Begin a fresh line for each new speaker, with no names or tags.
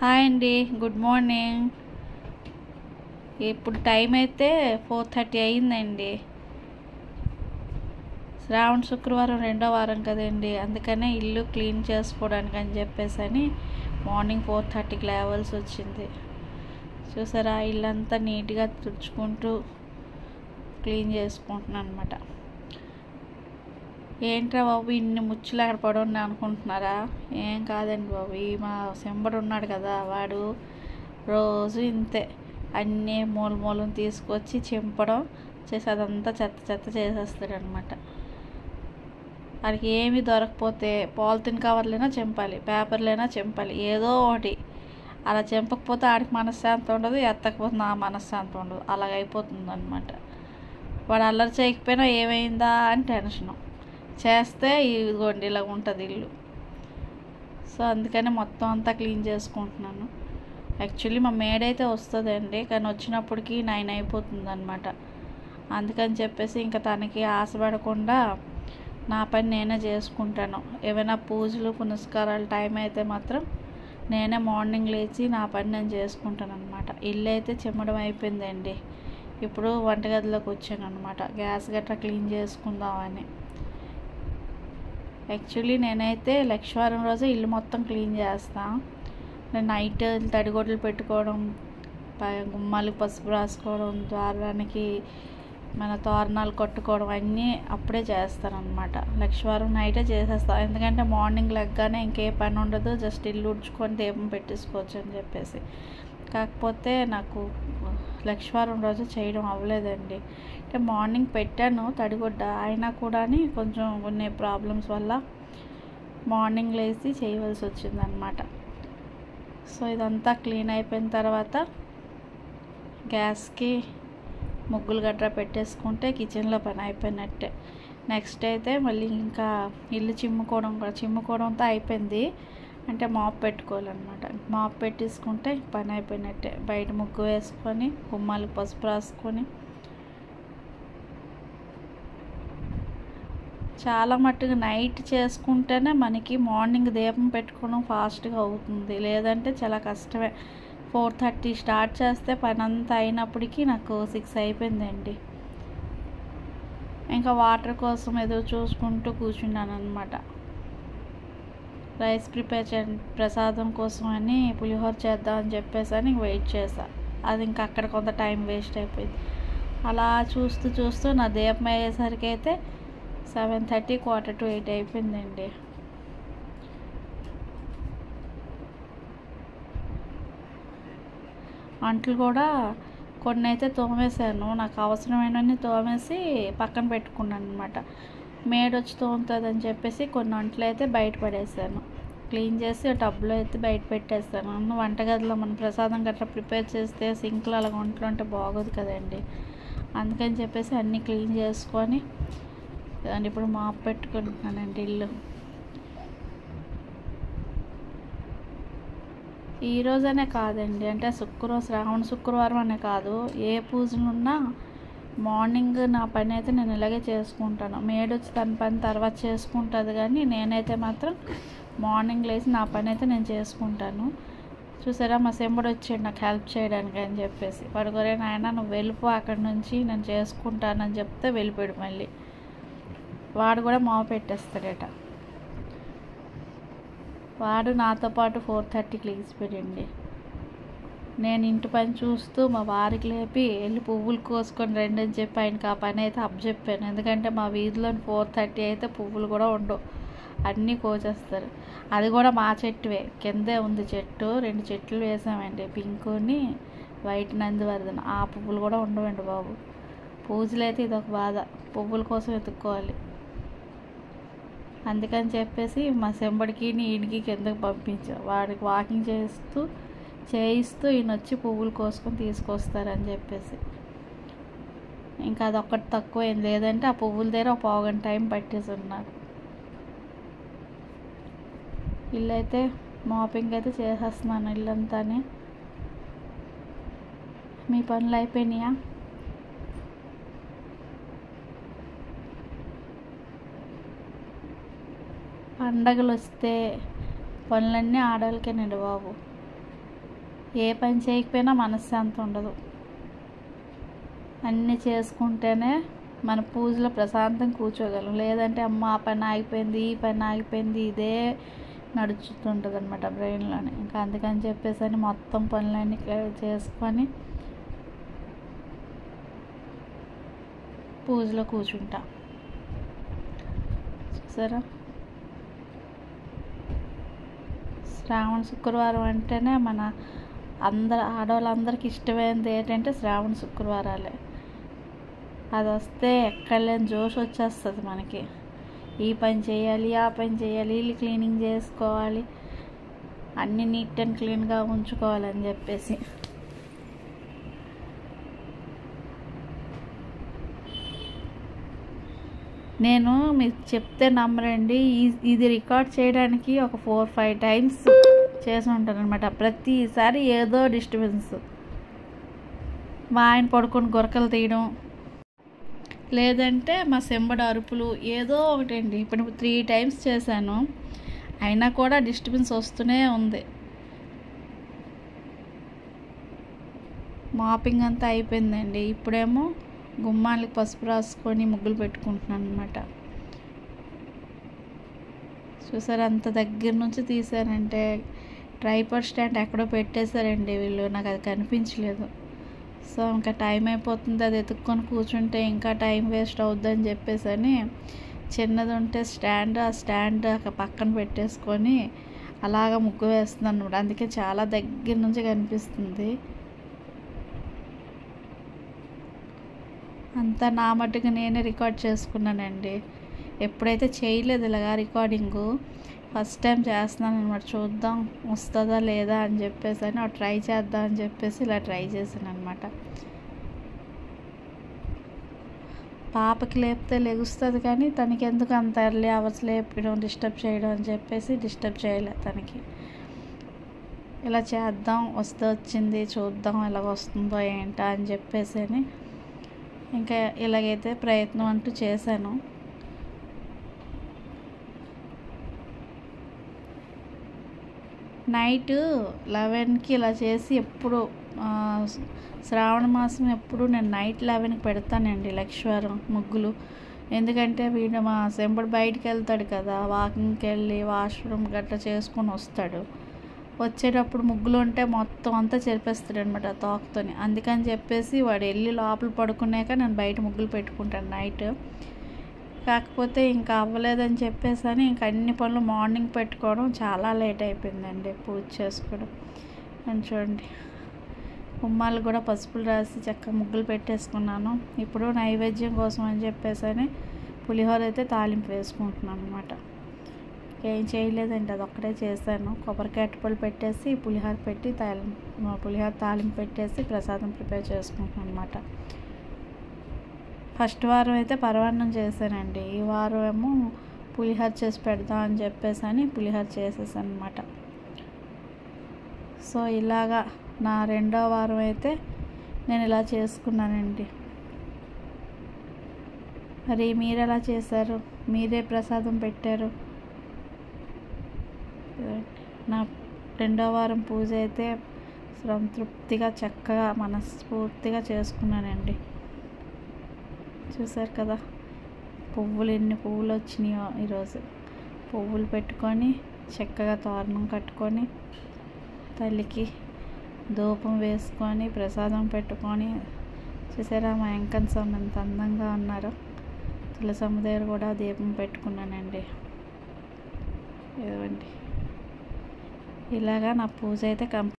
Hi అండి, good morning. ఇప్పుడు time అయితే 4:30 అయిందండి. శ్రావణ శుక్రవారం రెండో వారం కదండి, అందుకనే ఇల్లు క్లీన్ చేసుకోవడానికి అని చెప్పేసి మార్నింగ్ 4:30కి లేవాల్సి వచ్చింది. చూసారా, ఇల్లంతా నీట్గా తుడుచుకుంటూ క్లీన్ చేసుకుంటున్నాను అనమాట. ఏంట్రా బాబు ఇన్ని ముచ్చులు అక్కడ పడున్నా అనుకుంటున్నారా? ఏం కాదండి బాబు, ఈ మా శంబడు ఉన్నాడు కదా, వాడు రోజు ఇంతే అన్నీ మూలను తీసుకొచ్చి చింపడం చేసి అదంతా చెత్త చెత్త చేసేస్తాడు అనమాట. వాడికి ఏమి దొరకపోతే పాలిథిన్ కవర్లైనా చింపాలి, పేపర్లైనా చింపాలి, ఏదో ఒకటి. అలా చింపకపోతే ఆడికి మనశ్శాంతి ఉండదు, ఎత్తకపోతే నా మనశ్శాంతి ఉండదు, అలాగైపోతుంది అనమాట. వాడు అల్లరి చేయకపోయినా ఏమైందా అని టెన్షను, చేస్తే ఇదిగోండి ఇలా ఉంటుంది ఇల్లు. సో అందుకని మొత్తం అంతా క్లీన్ చేసుకుంటున్నాను. యాక్చువల్లీ మా మేడ్ అయితే వస్తుందండి, కానీ వచ్చినప్పటికి 9 అయిపోతుంది అనమాట. అందుకని చెప్పేసి ఇంకా తనకి ఆశపడకుండా నా పని నేనే చేసుకుంటాను. ఏమైనా పూజలు పునస్కారాలు టైం అయితే మాత్రం నేనే మార్నింగ్ లేచి నా పని నేను చేసుకుంటాను అనమాట. ఇల్లు అయితే చిమ్మడం అయిపోయిందండి. ఇప్పుడు వంటగదిలోకి వచ్చాను అనమాట, గ్యాస్ గట్రా క్లీన్ చేసుకుందామని. యాక్చువల్లీ నేనైతే లక్షవారం రోజు ఇల్లు మొత్తం క్లీన్ చేస్తాను. నేను నైట్ తడిగొడ్లు పెట్టుకోవడం, గుమ్మాలకు పసుపు రాసుకోవడం, ద్వారానికి మన తోరణాలు కట్టుకోవడం అన్నీ అప్పుడే చేస్తాను అనమాట. లక్షవారం నైటే చేసేస్తాను, ఎందుకంటే మార్నింగ్ లెగ్గానే ఇంకే పని ఉండదు, జస్ట్ ఇల్లు ఉడ్చుకొని దీపం పెట్టేసుకోవచ్చు అని చెప్పేసి. కాకపోతే నాకు లక్షవారం రోజు చేయడం అవ్వలేదండి. అంటే మార్నింగ్ పెట్టాను తడిగొడ్డ, అయినా కూడా కొంచెం కొన్ని ప్రాబ్లమ్స్ వల్ల మార్నింగ్ లేచి చేయవలసి వచ్చిందనమాట. సో ఇదంతా క్లీన్ అయిపోయిన తర్వాత గ్యాస్కి ముగ్గులు గట్రా పెట్టేసుకుంటే కిచెన్లో పని అయిపోయినట్టే. నెక్స్ట్ అయితే మళ్ళీ ఇంకా ఇల్లు చిమ్ముకోవడంతో అయిపోయింది. అంటే మాప్ పెట్టుకోవాలన్నమాట. మాప్ పెట్టేసుకుంటే పని అయిపోయినట్టే. బయట ముగ్గు వేసుకొని గుమ్మాలకు పసుపు రాసుకొని చాలా మట్టుకు నైట్ చేసుకుంటేనే మనకి మార్నింగ్ దీపం పెట్టుకోవడం ఫాస్ట్గా అవుతుంది, లేదంటే చాలా కష్టమే. 4:30 స్టార్ట్ చేస్తే పని అంతా అయినప్పటికీ నాకు 6 అయిపోయిందండి. ఇంకా వాటర్ కోసం ఎదురు చూసుకుంటూ కూర్చున్నాను అనమాట. రైస్ ప్రిపేర్ ప్రసాదం కోసం అని పులిహోర చేద్దామని చెప్పేసి వెయిట్ చేశా. అది ఇంకా అక్కడ కొంత టైం వేస్ట్ అయిపోయింది. అలా చూస్తూ నా దీపం అయ్యేసరికి అయితే 7:30 7:45 అయిపోయిందండి. అంట్లు కూడా కొన్ని అయితే తోమేశాను, నాకు అవసరమైనవన్నీ తోమేసి పక్కన పెట్టుకున్నాను అనమాట. మేడ్ వచ్చి తోముతుందని చెప్పేసి కొన్ని అంట్లు అయితే బయట పడేసాను. క్లీన్ చేసి టబ్లో అయితే బయట పెట్టేస్తాను. వంటగదిలో మనం ప్రసాదం గట్రా ప్రిపేర్ చేస్తే సింక్లో అలా వంటలు అంటే బాగోదు కదండి. అందుకని చెప్పేసి అన్నీ క్లీన్ చేసుకొని ఇప్పుడు మాప్ పెట్టుకుంటున్నానండి ఇల్లు. ఈరోజనే కాదండి, అంటే శ్రావణ శుక్రవారం అనే కాదు, ఏ పూజలున్నా మార్నింగ్ నా పని అయితే నేను ఇలాగే చేసుకుంటాను. మేడ్ వచ్చి తన పని తర్వాత చేసుకుంటుంది, కానీ నేనైతే మాత్రం మార్నింగ్ లేచి నా పని అయితే నేను చేసుకుంటాను. చూసారా, మా సెంబడు వచ్చాడు నాకు హెల్ప్ చేయడానికి అని చెప్పేసి. పడుకోరే నాయన నువ్వు వెళ్ళిపో అక్కడి నుంచి, నేను చేసుకుంటానని చెప్తే వెళ్ళిపోయాడు. మళ్ళీ వాడు కూడా మావ పెట్టేస్తాడట. వాడు నాతో పాటు 4:30కి లేచిపోయాడండి. నేను ఇంటి పని చూస్తూ మా వారికి లేపి వెళ్ళి పువ్వులు కోసుకొని రండి అని చెప్పి ఆయనకి ఆ పని అయితే అప్పచెప్పాను. ఎందుకంటే మా వీధిలో 4:30 అయితే పువ్వులు కూడా ఉండవు, అన్నీ కోసేస్తారు. అది కూడా మా చెట్టువే, కిందే ఉంది చెట్టు, 2 చెట్లు వేసామండి, పింకుని వైట్ నందివర్ధన. ఆ పువ్వులు కూడా ఉండవండి బాబు. పూజలు అయితే ఇదొక బాధ, పువ్వుల కోసం వెతుక్కోవాలి. అందుకని చెప్పేసి మా సెంబడికి ఈయనకి కిందకి పంపించా. వాడికి వాకింగ్ చేయిస్తూ ఈయన వచ్చి పువ్వులు కోసుకొని తీసుకొస్తారని చెప్పేసి. ఇంకా అదొక్కటి తక్కువైంది, లేదంటే ఆ పువ్వుల దగ్గర ఒక 1/2 గంట టైం పట్టేసి ఉన్నారు. ఇల్లు అయితే మాపింగ్ అయితే చేసేస్తున్నాను ఇల్లంతానే. మీ పనులు అయిపోయినాయా? పండగలు వస్తే పనులన్నీ ఆడవాళ్ళకేనండి బాబు. ఏ పని చేయకపోయినా మనశ్శాంతి ఉండదు. అన్నీ చేసుకుంటేనే మన పూజలో ప్రశాంతంగా కూర్చోగలం. లేదంటే అమ్మ ఆ పని ఆగిపోయింది, ఈ పని ఆగిపోయింది, ఇదే నడుచుతుంటుంది అనమాట బ్రెయిన్లోనే. ఇంకా అందుకని చెప్పేసి మొత్తం పనులన్నీ చేసుకొని పూజలో కూర్చుంటా. చూసారా, శ్రావణ శుక్రవారం అంటేనే మన ఆడవాళ్ళందరికీ ఇష్టమైనది ఏంటంటే శ్రావణ శుక్రవారాలే. అది వస్తే ఎక్కడలేని జోష్ వచ్చేస్తుంది మనకి. ఈ పని చేయాలి, ఆ పని చేయాలి, ఇల్లు క్లీనింగ్ చేసుకోవాలి, అన్నీ నీట్ అండ్ క్లీన్గా ఉంచుకోవాలని చెప్పేసి. నేను మీకు చెప్తే నమ్మరండి, ఇది రికార్డ్ చేయడానికి ఒక 4-5 టైమ్స్ చేసి ఉంటాను అనమాట. ప్రతిసారి ఏదో డిస్టర్బెన్స్. మా ఆయన పడుకొని గొరకలు తీయడం, లేదంటే మా సెంబడి అరుపులు, ఏదో ఒకటి అండి. ఇప్పుడు 3 టైమ్స్ చేశాను, అయినా కూడా డిస్టర్బెన్స్ వస్తూనే ఉంది. మాపింగ్ అంతా అయిపోయిందండి. ఇప్పుడేమో గుమ్మాలకి పసుపు రాసుకొని ముగ్గులు పెట్టుకుంటున్నాను అనమాట. చూసారు, అంత దగ్గర నుంచి తీసారంటే ట్రైపాడ్ స్టాండ్ ఎక్కడో పెట్టేశారండి వీళ్ళు, నాకు అది కనిపించలేదు. సో ఇంకా టైం అయిపోతుంది, అది ఎత్తుక్కొని కూర్చుంటే ఇంకా టైం వేస్ట్ అవుద్దని చెప్పేసి చిన్నది ఉంటే ఆ స్టాండ్ పక్కన పెట్టేసుకొని అలాగ ముగ్గు వేస్తుంది అనమాట. అందుకే చాలా దగ్గర నుంచి కనిపిస్తుంది. అంతా నా మట్టుకు నేనే రికార్డ్ చేసుకున్నానండి. ఎప్పుడైతే చేయలేదు ఇలాగా రికార్డింగు, ఫస్ట్ టైం చేస్తున్నాను అనమాట. చూద్దాం వస్తుందా లేదా అని చెప్పేసి ట్రై చేద్దాం అని చెప్పేసి ఇలా ట్రై చేశాను అనమాట. పాపకి లేపితే లెగుస్తుంది, కానీ తనకి ఎందుకు అంత ఎర్లీ అవర్స్ లేపడం, డిస్టర్బ్ చేయడం అని చెప్పేసి డిస్టర్బ్ చేయలేదు తనకి. ఇలా చేద్దాం, వస్తే వచ్చింది, చూద్దాం ఎలాగ వస్తుందో ఏంటో అని చెప్పేసి ఇంకా ఇలాగైతే ప్రయత్నం అంటూ చేశాను. నైట్ 11కి ఇలా చేసి, ఎప్పుడు శ్రావణ మాసం ఎప్పుడు నేను నైట్ 11కి పెడతానండి లక్ష్మీవారం ముగ్గులు. ఎందుకంటే వీడు మా సెంబడి బయటికి వెళ్తాడు కదా, వాకింగ్కి వెళ్ళి వాష్రూమ్ గట్రా చేసుకొని వస్తాడు. వచ్చేటప్పుడు ముగ్గులు ఉంటే మొత్తం అంతా చెరిపేస్తాడు అనమాట తోకతోని. అందుకని చెప్పేసి వాడు వెళ్ళి లోపల పడుకున్నాక నేను బయట ముగ్గులు పెట్టుకుంటాను నైట్. కాకపోతే ఇంకా అవ్వలేదని చెప్పేసి ఇంకా అన్ని పనులు మార్నింగ్ పెట్టుకోవడం చాలా లేట్ అయిపోయిందండి పూజ చేసుకోవడం. అని చూడండి, గుమ్మాలు కూడా పసుపులు రాసి చక్కగా ముగ్గులు పెట్టేసుకున్నాను. ఇప్పుడు నైవేద్యం కోసం అని చెప్పేసి పులిహోర అయితే తాలింపు వేసుకుంటున్నాను అనమాట. ఏం చేయలేదండి, అది ఒక్కటే చేశాను. కొబ్బరికాయ అరటిపళ్ళు పెట్టేసి పులిహోర పెట్టి పులిహోర తాలింపు పెట్టేసి ప్రసాదం ప్రిపేర్ చేసుకుంటున్నాను అనమాట. ఫస్ట్ వారం అయితే పరమాన్నం చేశానండి, ఈ వారం ఏమో పులిహోర చేసి పెడదాం అని చెప్పేసి పులిహోర చేసేసాను అనమాట. సో ఇలాగా నా 2వ వారం అయితే నేను ఇలా చేసుకున్నానండి. మరి మీరు ఎలా చేశారు? మీరే ప్రసాదం పెట్టారు? నా 2వ వారం పూజ అయితే సంతృప్తిగా చక్కగా మనస్ఫూర్తిగా చేసుకున్నానండి. చూసారు కదా, ఎన్ని పువ్వులు వచ్చినాయో ఈరోజు. పువ్వులు పెట్టుకొని చక్కగా తోరణం కట్టుకొని తల్లికి ధూపం వేసుకొని ప్రసాదం పెట్టుకొని, చూసారా మా వెంకన్న స్వామి ఎంత అందంగా ఉన్నారో. తులసమ్మ దగ్గర కూడా దీపం పెట్టుకున్నానండి. ఇదిగోండి, ఇలాగా నా పూజ అయితే